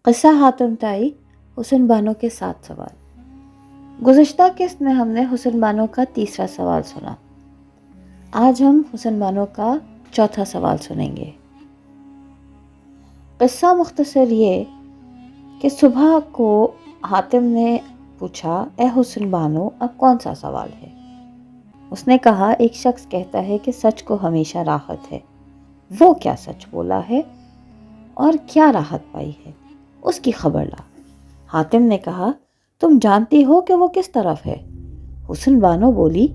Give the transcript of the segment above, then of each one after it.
قصہ حاتم طائی حسن بانو کے 7 سوال۔ گزشتہ قسط میں ہم نے حسن بانو کا تیسرا سوال سنا۔ آج ہم حسن بانو کا چوتھا سوال سنیں گے۔ قصہ مختصر یہ کہ صبح کو حاتم نے پوچھا، اے حسن بانو اب کون سا سوال ہے؟ اس نے کہا، ایک شخص کہتا ہے کہ سچ کو ہمیشہ راحت ہے۔ وہ کیا سچ بولا ہے اور کیا راحت پائی ہے، اس کی خبر لا۔ حاتم نے کہا، تم جانتی ہو کہ وہ کس طرف ہے؟ حسن بانو بولی،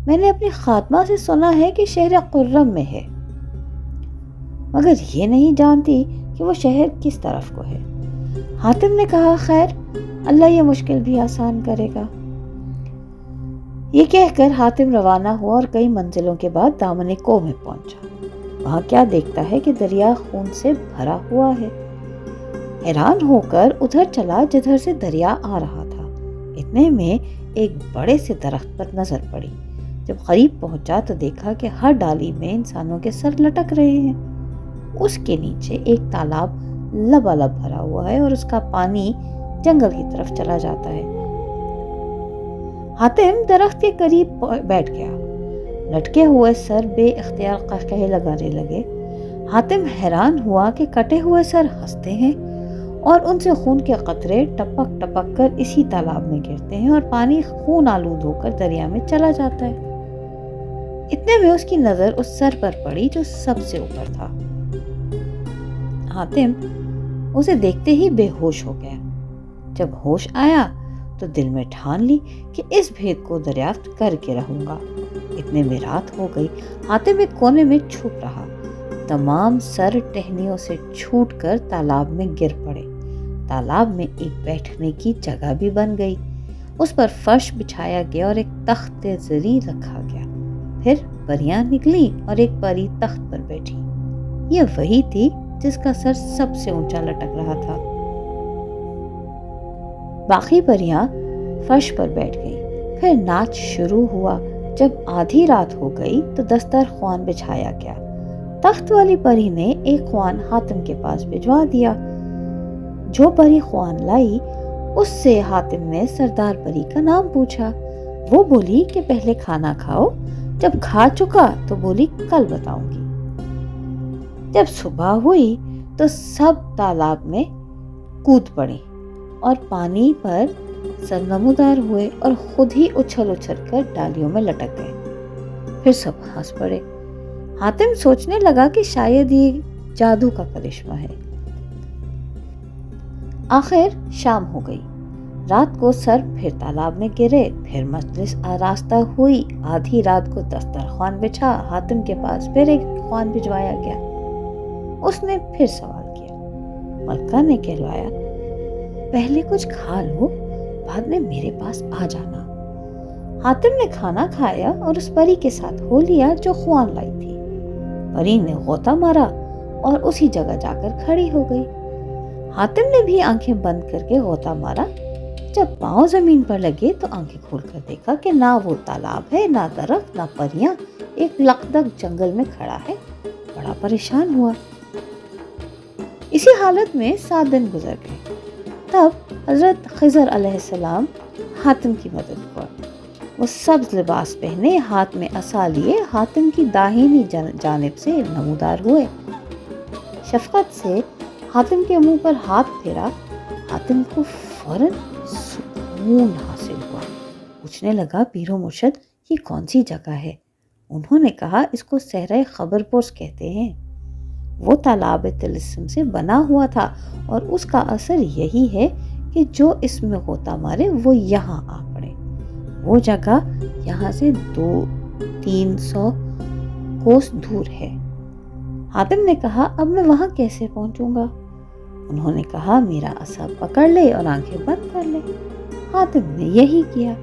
میں نے اپنی خاتمہ سے سنا ہے کہ شہر قرم میں ہے، مگر یہ نہیں جانتی کہ وہ شہر کس طرف کو ہے۔ حاتم نے کہا، خیر، اللہ یہ مشکل بھی آسان کرے گا۔ یہ کہہ کر حاتم روانہ ہوا اور کئی منزلوں کے بعد دامن کوہ میں پہنچا۔ وہاں کیا دیکھتا ہے کہ دریا خون سے بھرا ہوا ہے۔ حیران ہو کر ادھر چلا جدھر سے دریا آ رہا تھا۔ اتنے میں ایک بڑے سے درخت پر نظر پڑی۔ جب قریب پہنچا تو دیکھا کہ ہر ڈالی میں انسانوں کے سر لٹک رہے ہیں۔ اس کے نیچے ایک تالاب لبالب بھرا ہوا ہے اور اس کا پانی جنگل کی طرف چلا جاتا ہے۔ حاتم درخت کے قریب بیٹھ گیا۔ لٹکے ہوئے سر بے اختیار قہقہے لگانے لگے۔ حاتم حیران ہوا کہ کٹے ہوئے سر ہنستے ہیں اور ان سے خون کے قطرے ٹپک ٹپک کر اسی تالاب میں گرتے ہیں اور پانی خون آلود ہو کر دریا میں چلا جاتا ہے۔ اتنے میں اس کی نظر اس سر پر پڑی جو سب سے اوپر تھا۔ حاتم اسے دیکھتے ہی بے ہوش ہو گیا۔ جب ہوش آیا تو دل میں ٹھان لی کہ اس بھید کو دریافت کر کے رہوں گا۔ اتنے میں رات ہو گئی۔ حاتم ایک کونے میں چھپ رہا۔ تمام سر ٹہنیوں سے چھوٹ کر تالاب میں گر پڑے۔ تالاب میں ایک بیٹھنے کی جگہ بھی بن گئی۔ اس پر فرش بچھایا گیا اور ایک تخت زری رکھا گیا۔ پھر پریاں نکلی اور ایک پری تخت پر بیٹھی۔ یہ وہی تھی جس کا سر سب سے اونچا لٹک رہا تھا۔ باقی پریاں فرش پر بیٹھ گئیں۔ پھر ناچ شروع ہوا۔ جب آدھی رات ہو گئی تو دسترخوان بچھایا گیا۔ تخت والی پری نے ایک خوان حاتم کے پاس بھجوا دیا۔ جو پری خوان لائی اس سے حاتم نے سردار پری کا نام پوچھا۔ وہ بولی کہ پہلے کھانا کھاؤ، جب کھا چکا تو بولی کل بتاؤں گی۔ جب صبح ہوئی تو سب تالاب میں کود پڑے اور پانی پر سرنمودار ہوئے اور خود ہی اچھل اچھل کر ڈالیوں میں لٹک گئے۔ پھر سب ہنس پڑے۔ حاتم سوچنے لگا کہ شاید یہ جادو کا کرشمہ ہے۔ آخر شام ہو گئی۔ رات کو سر پھر تالاب میں گرے۔ پھر مجلس آراستہ ہوئی۔ آدھی رات کو دسترخوان بچھا۔ حاتم کے پاس پھر ایک خوان بھجوایا گیا۔ اس نے پھر سوال کیا۔ ملکہ نے کہلوایا، پہلے کچھ کھا لو، بعد میں میرے پاس آ جانا۔ حاتم نے کھانا کھایا اور اس پری کے ساتھ ہو لیا جو خوان لائی تھی۔ پری نے غوطہ مارا اور اسی جگہ جا کر کھڑی ہو گئی۔ حاتم نے بھی آنکھیں بند کر کے غوطہ مارا۔ جب پاؤں زمین پر لگے تو آنکھیں کھول کر دیکھا کہ نہ وہ تالاب ہے، نہ درخت، نہ پریاں، ایک لقدق جنگل میں کھڑا ہے۔ بڑا پریشان ہوا۔ اسی حالت میں 7 دن گزر گئے۔ تب حضرت خضر علیہ السلام حاتم کی مدد کو آئے۔ وہ سبز لباس پہنے، ہاتھ میں عصا لیے حاتم کی داہنی جانب سے نمودار ہوئے۔ شفقت سے حاتم کے منہ پر ہاتھ پھیرا۔ حاتم کو فوراً سکون حاصل ہوا۔ پوچھنے لگا، پیر و مرشد، یہ کون سی جگہ ہے؟ انہوں نے کہا، اس کو صحرائے خبر پرس کہتے ہیں۔ وہ تالاب طلسم سے بنا ہوا تھا اور اس کا اثر یہی ہے کہ جو اس میں غوطہ مارے وہ یہاں آ پڑے۔ وہ جگہ یہاں سے 200-300 کوس دور ہے۔ حاتم نے کہا، اب میں وہاں کیسے پہنچوں گا؟ انہوں نے کہا، میرا عصا پکڑ لے اور آنکھیں بند کر لے۔ حاتم نے یہی کیا۔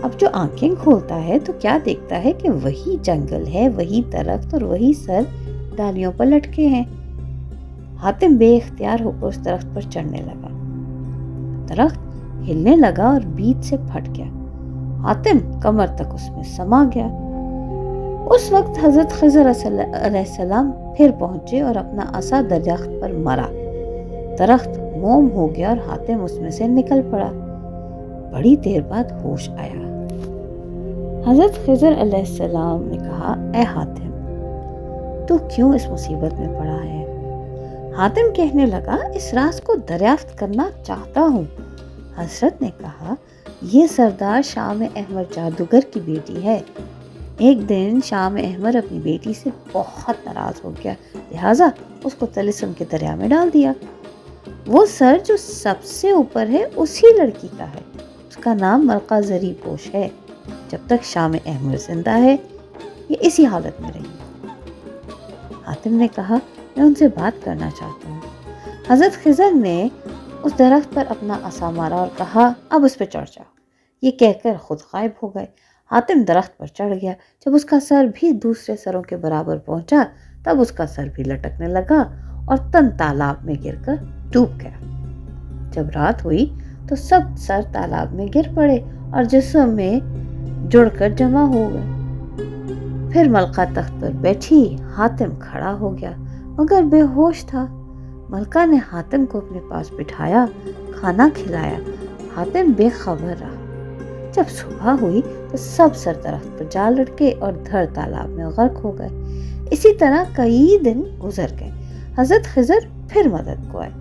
اب جو آنکھیں کھولتا ہے تو کیا دیکھتا ہے کہ وہی جنگل ہے، وہی درخت اور وہی سر ڈالیوں پر لٹکے ہیں۔ حاتم بے اختیار ہو کر اس درخت پر چڑھنے لگا۔ درخت ہلنے لگا اور بیچ سے پھٹ گیا۔ حاتم کمر تک اس میں سما گیا۔ اس وقت حضرت خضر علیہ السلام پھر پہنچے اور اپنا عصا درخت پر مارا۔ درخت موم ہو گیا اور حاتم اس میں سے نکل پڑا۔ بڑی دیر بعد ہوش آیا۔ حضرت خضر علیہ السلام نے کہا، اے حاتم، تو کیوں اس مصیبت میں پڑا ہے؟ حاتم کہنے لگا، اس راز کو دریافت کرنا چاہتا ہوں۔ حضرت نے کہا، یہ سردار شام احمر جادوگر کی بیٹی ہے۔ ایک دن شام احمر اپنی بیٹی سے بہت ناراض ہو گیا، لہٰذا اس کو طلسم کے دریا میں ڈال دیا۔ وہ سر جو سب سے اوپر ہے اسی لڑکی کا ہے، اس کا نام ملکہ زری پوش ہے۔ جب تک شام احمر زندہ ہے یہ اسی حالت میں رہی۔ حاتم نے کہا، میں ان سے بات کرنا چاہتا ہوں۔ حضرت خضر نے اس درخت پر اپنا عصا مارا اور کہا، اب اس پہ چڑھ جاؤ۔ یہ کہہ کر خود غائب ہو گئے۔ حاتم درخت پر چڑھ گیا۔ جب اس کا سر بھی دوسرے سروں کے برابر پہنچا تب اس کا سر بھی لٹکنے لگا اور تن تالاب میں گر کر ڈوب گیا۔ جب رات ہوئی تو سب سر تالاب میں گر پڑے اور جسم میں جڑ کر جمع ہو گئے۔ پھر ملکہ تخت پر بیٹھی، حاتم کھڑا ہو گیا مگر بے ہوش تھا۔ ملکہ نے حاتم کو اپنے پاس بٹھایا، کھانا کھلایا۔ حاتم بے خبر رہا۔ جب صبح ہوئی تو سب سر درخت پر جا لٹکے اور دھڑ تالاب میں غرق ہو گئے۔ اسی طرح کئی دن گزر گئے۔ حضرت خضر پھر مدد کو آئے۔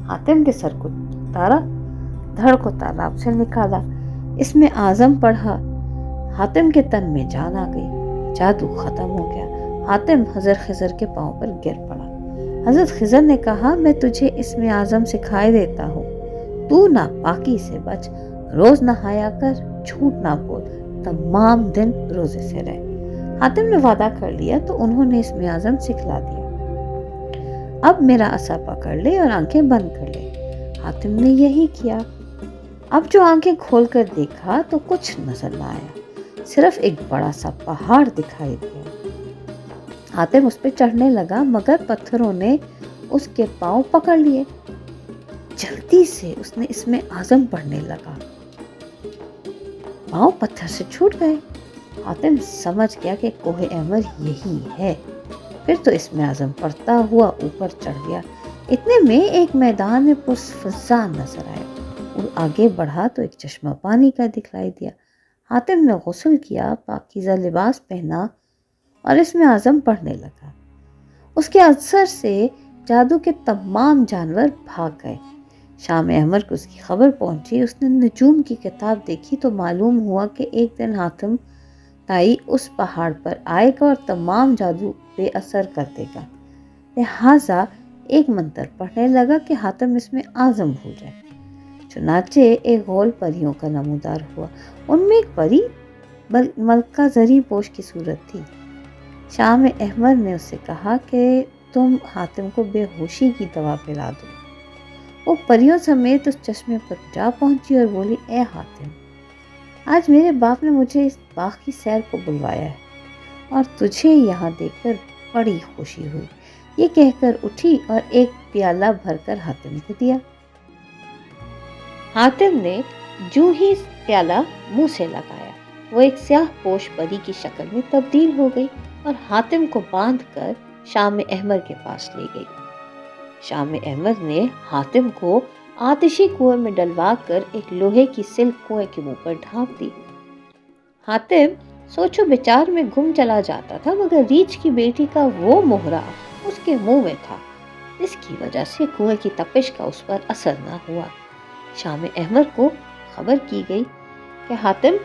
حاتم کے سر کو اتارا، دھڑ کو تالاب سے نکالا، اس میں اعظم پڑھا۔ حاتم کے تن میں جان آ گئی، جادو ختم ہو گیا۔ حاتم حضرت خضر کے پاؤں پر گر پڑا۔ حضرت خضر نے کہا، میں تجھے اس میں اعظم سکھائے دیتا ہوں، تو ناپاکی سے بچ، روز نہایا کر، جھوٹ نہ بول، تمام دن روزے سے رہ۔ حاتم نے وعدہ کر لیا تو انہوں نے اس میں اعظم سکھلا دیا۔ اب میرا عصا پکڑ لے اور آنکھیں بند کر لے۔ حاتم نے یہی کیا۔ اب جو آنکھیں کھول کر دیکھا تو کچھ نظر نہ آیا، صرف ایک بڑا سا پہاڑ دکھائی دیا۔ حاتم اس پہ چڑھنے لگا مگر پتھروں نے اس کے پاؤں پکڑ لیے۔ جلدی سے اس نے اس میں اعظم پڑھنے لگا، پاؤں پتھر سے چھوٹ گئے۔ حاتم سمجھ گیا کہ کوہ احمر یہی ہے، پھر تو اس میں اعظم پڑھتا ہوا اوپر چڑھ گیا۔ اتنے میں ایک میدان میں پرفضا نظر آیا۔ وہ آگے بڑھا تو ایک چشمہ پانی کا دکھلائی دیا۔ حاتم نے غسل کیا، پاکیزہ لباس پہنا اور اس میں اعظم پڑھنے لگا۔ اس کے اثر سے جادو کے تمام جانور بھاگ گئے۔ شام احمر کو اس کی خبر پہنچی۔ اس نے نجوم کی کتاب دیکھی تو معلوم ہوا کہ ایک دن حاتم تائی اس پہاڑ پر آئے گا اور تمام جادو بے اثر کر دے گا، لہٰذا ایک منتر پڑھنے لگا کہ حاتم اس میں اعظم بھول جائے۔ چنانچہ ایک غول پریوں کا نمودار ہوا، ان میں ایک پری ملکہ زری پوش کی صورت تھی۔ شام احمر نے اس سے کہا کہ تم حاتم کو بے ہوشی کی دوا پلا دو۔ وہ پریوں سمیت اس چشمے پر جا پہنچی اور بولی، اے حاتم، آج میرے باپ نے مجھے اس باغ کی سیر کو بلوایا ہے اور تجھے یہاں دیکھ کر بڑی خوشی ہوئی۔ یہ کہہ کر اٹھی اور ایک پیالہ بھر کر حاتم کو دیا۔ حاتم نے جو ہی پیالہ منہ سے لگایا وہ ایک سیاہ پوش پری کی شکل میں تبدیل ہو گئی اور حاتم کو باندھ کر شام احمر کے پاس لے گئی۔ شام احمر نے حاتم کو آتشی کنویں میں ڈلوا کر ایک لوہے کی سلک کنویں کے منہ پر ڈھانپ دی۔ حاتم سوچو بچار میں گم چلا جاتا تھا مگر ریچھ کی بیٹی کا وہ مہرا اس کے منہ میں تھا، اس کی وجہ سے کنویں کی تپش کا اس پر اثر نہ ہوا۔ شام احمر کو خبر کی گئی کہ حاتم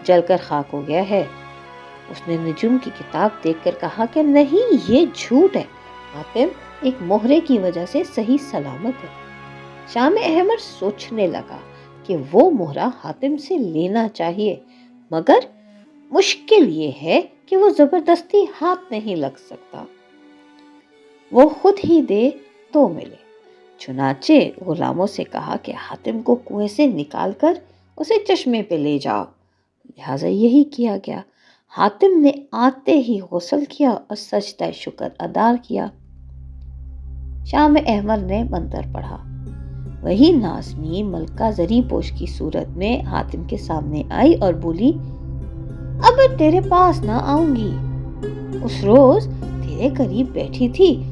جل کر خاک ہو گیا ہے۔ اس نے نجوم کی کتاب دیکھ کر کہا کہ نہیں، یہ جھوٹ ہے، حاتم ایک مہرے کی وجہ سے صحیح سلامت ہے۔ شام احمر سوچنے لگا کہ وہ مہرا حاتم سے لینا چاہیے مگر مشکل یہ ہے کہ وہ زبردستی ہاتھ نہیں لگ سکتا، وہ خود ہی دے تو ملے۔ چنانچہ غلاموں سے کہا کہ حاتم کو کنویں سے نکال کر اسے چشمے پہ لے جاؤ، لہٰذا یہی کیا گیا۔ حاتم نے آتے ہی غسل کیا اور سجدہ شکر ادا کیا۔ شام احمر نے منتر پڑھا، وہی نازنین ملکہ زری پوش کی صورت میں حاتم کے سامنے آئی اور بولی، اب میں تیرے پاس نہ آؤں گی۔ اس روز تیرے قریب بیٹھی تھی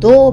2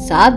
7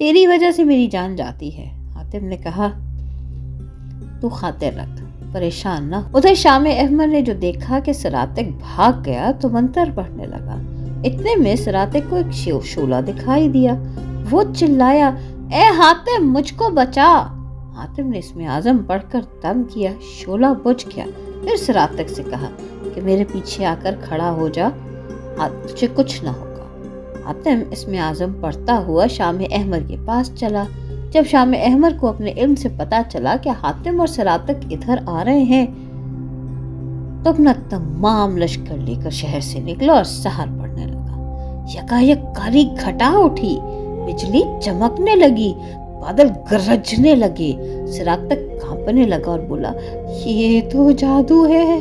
تیری وجہ سے میری جان جاتی ہے۔ حاتم نے کہا تو خاطر رکھ، پریشان نہ ہو۔ ادھر شام احمد نے جو دیکھا کہ سراتق بھاگ گیا تو منتر پڑھنے لگا۔ اتنے میں سراتق کو ایک شعلہ دکھائی دیا۔ وہ چلایا، اے حاتم مجھ کو بچا۔ حاتم نے اسم اعظم پڑھ کر دم کیا، شعلہ بجھ گیا۔ پھر سراتق سے کہا کہ میرے پیچھے آ کر کھڑا ہو جا، تجھے کچھ نہ ہوگا۔ حاتم اسم اعظم پڑھتا ہوا شام احمد کے پاس چلا۔ جب شام احمد کو اپنے علم سے پتا چلا کہ حاتم اور سراتق ادھر آ رہے ہیں تو اپنا تمام لشکر لے کر شہر سے نکلا اور سحر پڑھنے لگا۔ یکایک کالی گھٹا اٹھی، بجلی چمکنے لگی، بادل گرجنے لگے۔ سراتق کانپنے لگا اور بولا یہ تو جادو ہے۔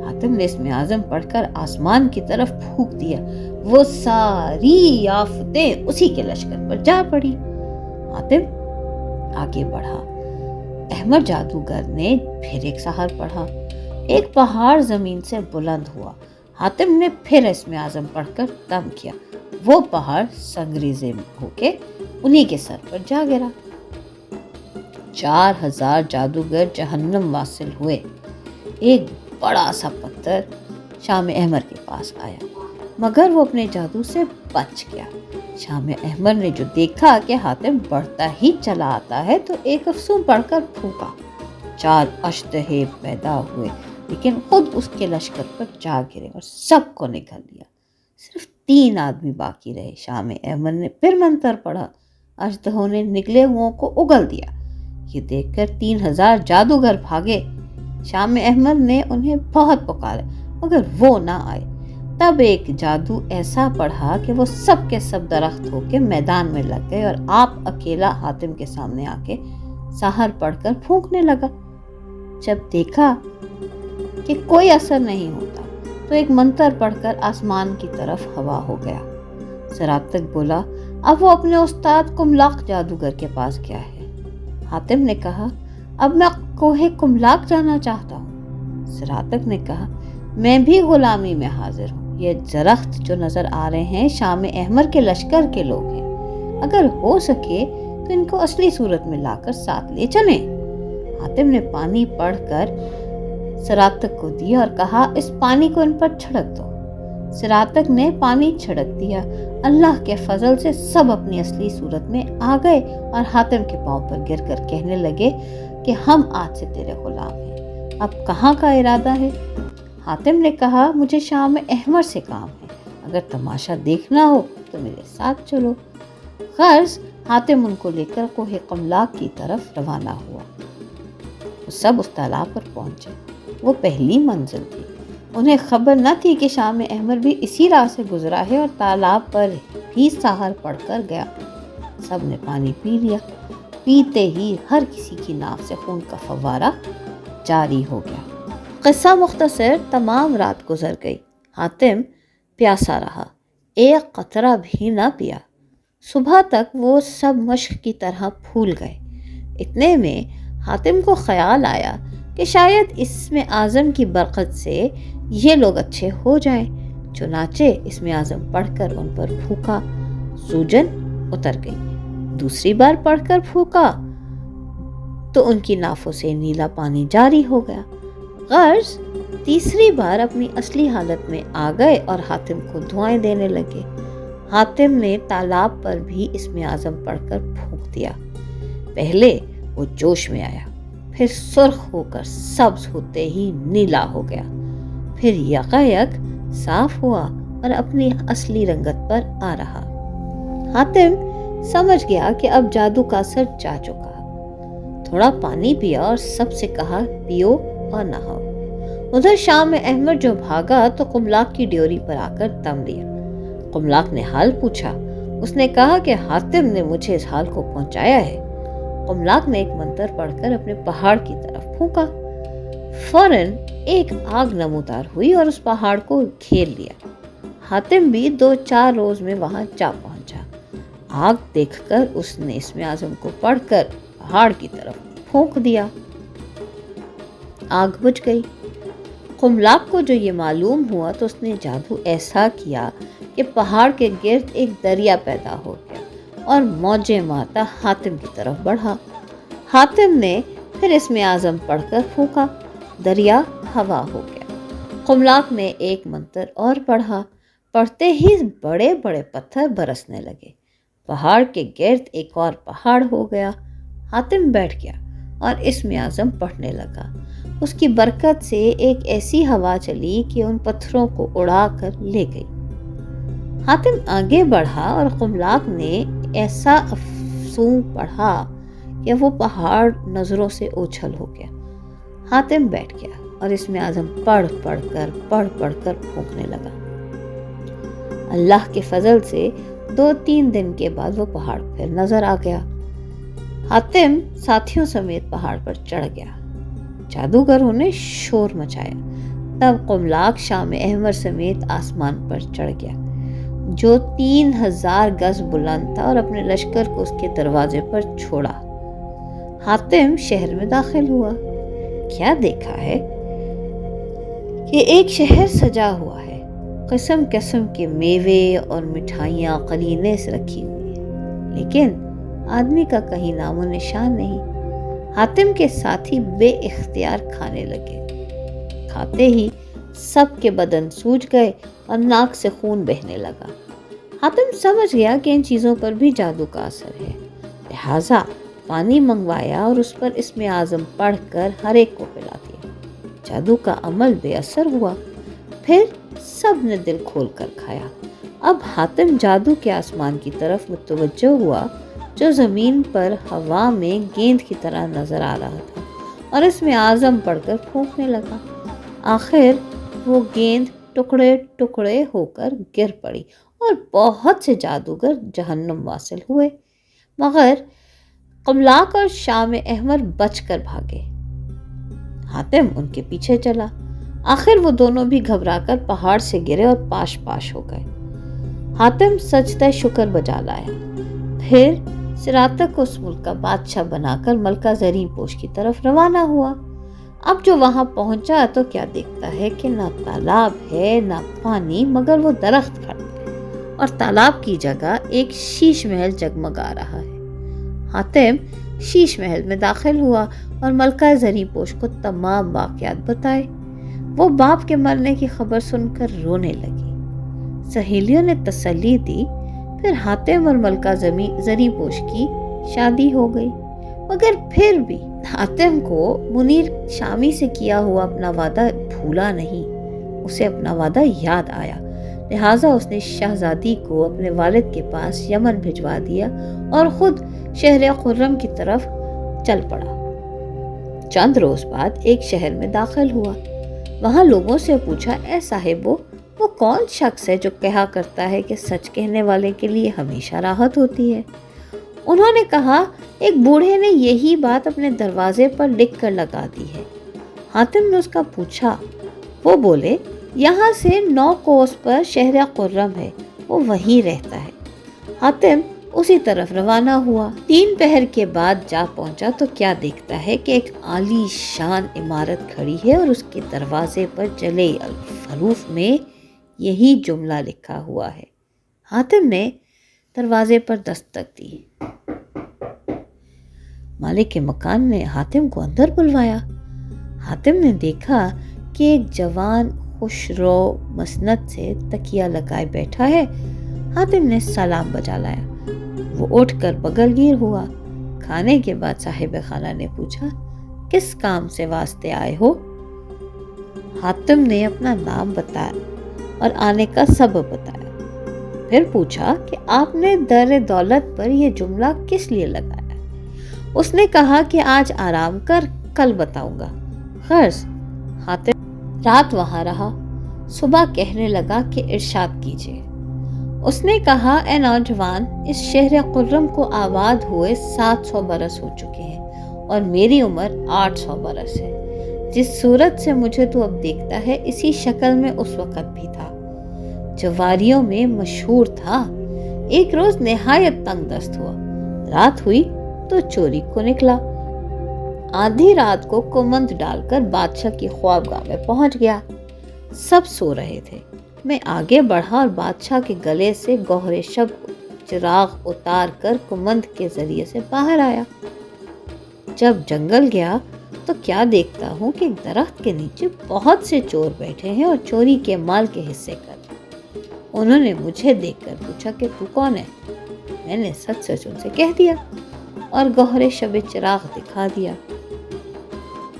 حاتم نے اسم اعظم پڑھ کر آسمان کی طرف پھونک دیا، وہ ساری آفتیں اسی کے لشکر پر جا پڑی۔ حاتم آگے بڑھا۔ احمد جادوگر نے پھر ایک سحر پڑھا، ایک پہاڑ زمین سے بلند ہوا۔ حاتم نے پھر اسم اعظم پڑھ کر دم کیا، وہ پہاڑ سنگریزے ہو کے انہی کے سر پر جا گرا۔ 4000 جادوگر جہنم واصل ہوئے۔ ایک بڑا سا پتھر شام احمد کے پاس آیا، مگر وہ اپنے جادو سے بچ گیا۔ شام احمد نے جو دیکھا کہ حاتم بڑھتا ہی چلا آتا ہے تو ایک افسون پڑھ کر پھونکا، 4 اشتہے پیدا ہوئے، لیکن خود اس کے لشکر پر جا گرے اور سب کو نگل لیا۔ صرف 3 آدمی باقی رہے۔ شام احمد نے پھر منتر پڑھا، اژدہوں نے نگلے ہوں کو اگل دیا۔ یہ دیکھ کر 3000 جادوگر بھاگے۔ شام احمد نے انہیں بہت پکارا مگر وہ نہ آئے۔ تب ایک جادو ایسا پڑھا کہ وہ سب کے سب درخت ہو کے میدان میں لگ گئے اور آپ اکیلا حاتم کے سامنے آ کے سحر پڑھ کر پھونکنے لگا۔ جب دیکھا کہ کوئی اثر نہیں ہوتا تو ایک منتر پڑھ کر آسمان کی طرف ہوا ہو گیا۔ سراتق بولا اب وہ اپنے استاد کملاق جادوگر کے پاس گیا ہے۔ حاتم نے کہا اب میں کوہ کملاق جانا چاہتا ہوں۔ سراتق نے کہا میں بھی غلامی میں حاضر ہوں۔ یہ درخت جو نظر آ رہے ہیں شام احمد کے لشکر کے لوگ ہیں، اگر ہو سکے تو ان کو اصلی صورت میں لا کر ساتھ لے چلیں۔ حاتم نے پانی پڑھ کر سراتق کو دیا اور کہا اس پانی کو ان پر چھڑک دو۔ سراتق نے پانی چھڑک دیا۔ اللہ کے فضل سے سب اپنی اصلی صورت میں آ گئے اور حاتم کے پاؤں پر گر کر کہنے لگے کہ ہم آج سے تیرے غلام ہیں، اب کہاں کا ارادہ ہے؟ حاتم نے کہا مجھے شام احمد سے کام ہے، اگر تماشا دیکھنا ہو تو میرے ساتھ چلو۔ غرض حاتم ان کو لے کر کوہ کملاق کی طرف روانہ ہوا۔ وہ سب اس تالاب پر پہنچے، وہ پہلی منزل تھی۔ انہیں خبر نہ تھی کہ شام احمد بھی اسی راہ سے گزرا ہے اور تالاب پر بھی سحر پڑھ کر گیا۔ سب نے پانی پی لیا۔ پیتے ہی ہر کسی کی ناک سے خون کا فوارہ جاری ہو گیا۔ قصہ مختصر، تمام رات گزر گئی۔ حاتم پیاسا رہا، ایک قطرہ بھی نہ پیا۔ صبح تک وہ سب مشق کی طرح پھول گئے۔ اتنے میں حاتم کو خیال آیا کہ شاید اسم اعظم کی برکت سے یہ لوگ اچھے ہو جائیں۔ چنانچہ اسم اعظم پڑھ کر ان پر پھونکا، سوجن اتر گئی۔ دوسری بار پڑھ کر پھونکا تو ان کی نافوں سے نیلا پانی جاری ہو گیا۔ غرض تیسری بار اپنی اصلی حالت میں آ گئے اور حاتم کو دعائیں دینے لگے۔ حاتم نے تالاب پر بھی اسم اعظم پڑھ کر پھونک دیا۔ پہلے وہ جوش میں آیا، پھر سرخ ہو کر سبز ہوتے ہی نیلا ہو گیا، پھر یکایک صاف ہوا اور اپنی اصلی رنگت پر آ رہا۔ حاتم سمجھ گیا کہ اب جادو کا اثر جا چکا۔ تھوڑا پانی پیا اور سب سے کہا پیو اور نہاؤ۔ ادھر شام احمد جو بھاگا تو کملاق کی ڈیوری پر آ کر دم لیا۔ کملاق نے حال پوچھا۔ اس نے کہا کہ حاتم نے مجھے اس حال کو پہنچایا ہے۔ کملاق نے ایک منتر پڑھ کر اپنے پہاڑ کی طرف پھونکا۔ فوراً ایک آگ نمودار ہوئی اور اس پہاڑ کو گھیر لیا۔ حاتم بھی 2-4 روز میں وہاں جا پہنچا۔ آگ دیکھ کر اس نے اسم اعظم کو پڑھ کر پہاڑ کی طرف پھونک دیا۔ آگ بجھ گئی۔ کملاق کو جو یہ معلوم ہوا تو اس نے جادو ایسا کیا کہ پہاڑ کے گرد ایک دریا پیدا ہو گیا اور موجیں مارتا حاتم کی طرف بڑھا۔ حاتم نے پھر اسم اعظم پڑھ کر پھونکا، دریا ہوا ہو گیا۔ قملاق نے ایک منتر اور پڑھا، پڑھتے ہی بڑے بڑے پتھر برسنے لگے، پہاڑ کے گرد ایک اور پہاڑ ہو گیا۔ حاتم بیٹھ گیا اور اسم اعظم پڑھنے لگا۔ اس کی برکت سے ایک ایسی ہوا چلی کہ ان پتھروں کو اڑا کر لے گئی۔ حاتم آگے بڑھا اور قملاق نے ایسا افسون پڑھا کہ وہ پہاڑ نظروں سے اوچھل ہو گیا۔ حاتم بیٹھ گیا اور اسم اعظم پڑھ پڑھ کر پھونکنے لگا۔ اللہ کے فضل سے 2-3 دن کے بعد وہ پہاڑ پھر نظر آ گیا۔ حاتم ساتھیوں سمیت پہاڑ پر چڑھ گیا۔ جادوگروں نے شور مچایا۔ تب قملاق شام احمر سمیت آسمان پر چڑھ گیا جو 3000 گز بلند تھا اور اپنے لشکر کو اس کے دروازے پر چھوڑا۔ حاتم شہر میں داخل ہوا۔ کیا دیکھا ہے کہ ایک شہر سجا ہوا ہے، قسم قسم کے میوے اور مٹھائیاں قلینے سے رکھی ہوئی ہیں، لیکن آدمی کا کہیں نام و نشان نہیں۔ حاتم کے ساتھی بے اختیار کھانے لگے۔ کھاتے ہی سب کے بدن سوج گئے اور ناک سے خون بہنے لگا۔ حاتم سمجھ گیا کہ ان چیزوں پر بھی جادو کا اثر ہے، لہٰذا پانی منگوایا اور اس پر اسم اعظم پڑھ کر ہر ایک کو پلا دیا۔ جادو کا عمل بے اثر ہوا۔ پھر سب نے دل کھول کر کھایا۔ اب حاتم جادو کے آسمان کی طرف متوجہ ہوا جو زمین پر ہوا میں گیند کی طرح نظر آ رہا تھا، اور اسم اعظم پڑھ کر پھونکنے لگا۔ آخر وہ گیند ٹکڑے ٹکڑے ہو کر گر پڑی اور بہت سے جادوگر جہنم واصل ہوئے، مگر قملاق اور شام احمر بچ کر بھاگے۔ حاتم ان کے پیچھے چلا۔ آخر وہ دونوں بھی گھبرا کر پہاڑ سے گرے اور پاش پاش ہو گئے۔ حاتم سجدہ شکر بجا لایا، پھر سراتق کو اس ملک کا بادشاہ بنا کر ملکہ زرین پوش کی طرف روانہ ہوا۔ اب جو وہاں پہنچا تو کیا دیکھتا ہے کہ نہ تالاب ہے نہ پانی، مگر وہ درخت کھڑا ہے اور تالاب کی جگہ ایک شیش محل جگمگا رہا ہے۔ حاتم شیش محل میں داخل ہوا اور ملکہ زرین پوش کو تمام واقعات بتائے۔ وہ باپ کے مرنے کی خبر سن کر رونے لگی۔ سہیلیوں نے تسلی دی، پھر حاتم اور ملکہ زرین پوش کی شادی ہو گئی، مگر پھر بھی حاتم کو منیر شامی سے کیا ہوا اپنا وعدہ بھولا نہیں۔ اسے اپنا وعدہ یاد آیا، لہٰذا اس نے شہزادی کو اپنے والد کے پاس یمن بھجوا دیا اور خود شہر خرم کی طرف چل پڑا۔ چند روز بعد ایک شہر میں داخل ہوا۔ وہاں لوگوں سے پوچھا، اے صاحبو، وہ کون شخص ہے جو کہا کرتا ہے کہ سچ کہنے والے کے لیے ہمیشہ راحت ہوتی ہے؟ انہوں نے کہا، ایک بوڑھے نے یہی بات اپنے دروازے پر لکھ کر لگا دی ہے۔ حاتم نے اس کا پوچھا۔ وہ بولے، یہاں سے 9 کوس پر شہر خرم ہے، وہ وہیں رہتا ہے۔ حاتم اسی طرف روانہ ہوا۔ 3 پہر کے بعد جا پہنچا تو کیا دیکھتا ہے کہ ایک عالی شان عمارت کھڑی ہے اور اس کے دروازے پر جلے حروف میں یہی جملہ لکھا ہوا ہے۔ حاتم نے دروازے پر دستک دی۔ مالک مکان نے حاتم کو اندر بلوایا۔ حاتم نے دیکھا کہ ایک جوان خوش رو مسند سے تکیہ لگائے بیٹھا ہے۔ حاتم نے سلام بجا لایا۔ وہ اٹھ کر بغل گیر ہوا۔ کھانے کے بعد صاحب خانہ نے پوچھا، کس کام سے واسطے آئے ہو؟ حاتم نے اپنا نام بتایا اور آنے کا سبب بتایا۔ پھر پوچھا کہ آپ نے در دولت پر یہ جملہ کس لیے لگایا؟ اس نے کہا کہ آج آرام کر، کل بتاؤں گا۔ غرض حاتم رات وہاں رہا۔ صبح کہنے لگا کہ ارشاد کیجیے۔ اس نے کہا، اے نوجوان، اس شہر خرم کو آباد ہوئے 700 برس ہو چکے ہیں اور میری عمر 800 برس ہے۔ جس صورت سے مجھے تو اب دیکھتا ہے اسی شکل میں اس وقت بھی تھا، جواریوں میں مشہور تھا۔ ایک روز نہایت تنگ دست ہوا، رات ہوئی تو چوری کو نکلا۔ آدھی رات کو کمند ڈال کر بادشاہ کی خوابگاہ میں پہنچ گیا۔ سب سو رہے تھے۔ میں آگے بڑھا اور بادشاہ کے گلے سے گوہر شب چراغ اتار کر کمند کے ذریعے سے باہر آیا۔ جب جنگل گیا تو کیا دیکھتا ہوں کہ ایک درخت کے نیچے بہت سے چور بیٹھے ہیں اور چوری کے مال کے حصے کر رہے۔ انہوں نے مجھے دیکھ کر پوچھا کہ تو کون ہے؟ میں نے سچ سچ ان سے کہہ دیا اور گوہر شب چراغ دکھا دیا۔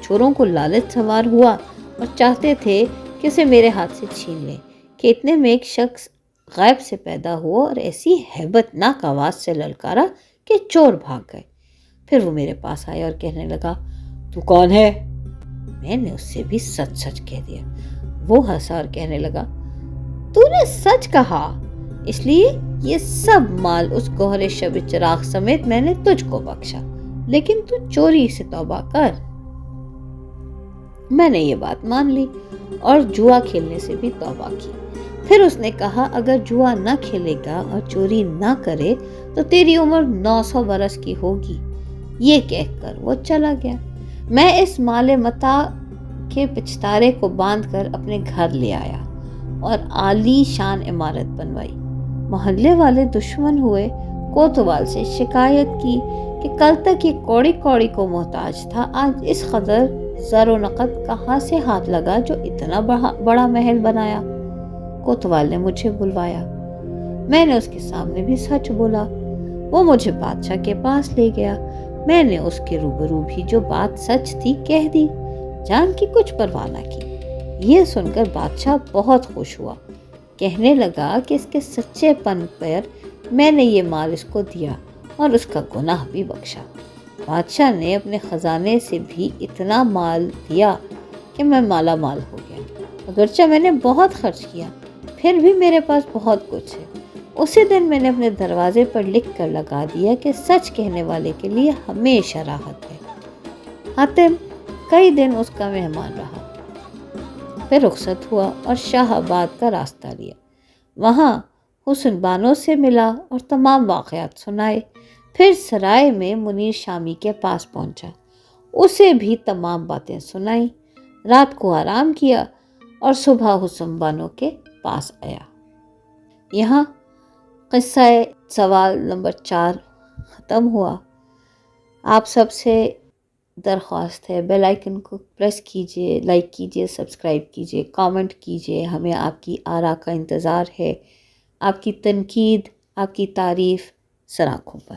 چوروں کو لالچ سوار ہوا اور چاہتے تھے کہ اسے میرے ہاتھ سے چھین لیں کہ اتنے میں ایک شخص غیب سے پیدا ہوا اور ایسی ہیبت ناک آواز سے للکارا کہ چور بھاگ گئے۔ پھر وہ میرے پاس آیا اور کہنے لگا تو کون ہے؟ میں نے اس سے بھی سچ سچ کہہ دیا۔ وہ ہنسا اور کہنے لگا تو نے سچ کہا، اس لیے یہ سب مال اس گوہر شب چراغ سمیت میں نے تجھ کو بخشا، لیکن تو چوری سے توبہ کر۔ میں نے یہ بات مان لی اور جوا کھیلنے سے بھی توبہ کی۔ پھر اس نے کہا اگر جوا نہ کھیلے گا اور چوری نہ کرے تو تیری عمر 900 برس کی ہوگی۔ یہ کہہ کر وہ چلا گیا۔ میں اس مال متاع کے پچھتارے کو باندھ کر اپنے گھر لے آیا اور عالی شان عمارت بنوائی۔ محلے والے دشمن ہوئے، کوتوال سے شکایت کی کہ کل تک یہ کوڑی کوڑی کو محتاج تھا، آج اس قدر زر و نقد کہاں سے ہاتھ لگا جو اتنا بڑا محل بنایا۔ کوتوال نے مجھے بلوایا۔ میں نے اس کے سامنے بھی سچ بولا۔ وہ مجھے بادشاہ کے پاس لے گیا۔ میں نے اس کے روبرو بھی جو بات سچ تھی کہہ دی، جان کی کچھ پرواہ نہ کی۔ یہ سن کر بادشاہ بہت خوش ہوا، کہنے لگا کہ اس کے سچے پن پر میں نے یہ مال اس کو دیا اور اس کا گناہ بھی بخشا۔ بادشاہ نے اپنے خزانے سے بھی اتنا مال دیا کہ میں مالا مال ہو گیا۔ اگرچہ میں نے بہت خرچ کیا، پھر بھی میرے پاس بہت کچھ ہے۔ اسی دن میں نے اپنے دروازے پر لکھ کر لگا دیا کہ سچ کہنے والے کے لیے ہمیشہ راحت ہے۔ حاتم کئی دن اس کا مہمان رہا، پھر رخصت ہوا اور شاہ آباد کا راستہ لیا۔ وہاں حسن بانو سے ملا اور تمام واقعات سنائے۔ پھر سرائے میں منیر شامی کے پاس پہنچا، اسے بھی تمام باتیں سنائیں۔ رات کو آرام کیا اور صبح حسن بانو کے پاس آیا۔ یہاں قصہ سوال نمبر 4 ختم ہوا۔ آپ سب سے درخواست ہے بیل آئیکن کو پریس کیجئے، لائک کیجئے، سبسکرائب کیجئے، کامنٹ کیجئے۔ ہمیں آپ کی آراء کا انتظار ہے، آپ کی تنقید، آپ کی تعریف سر آنکھوں پر۔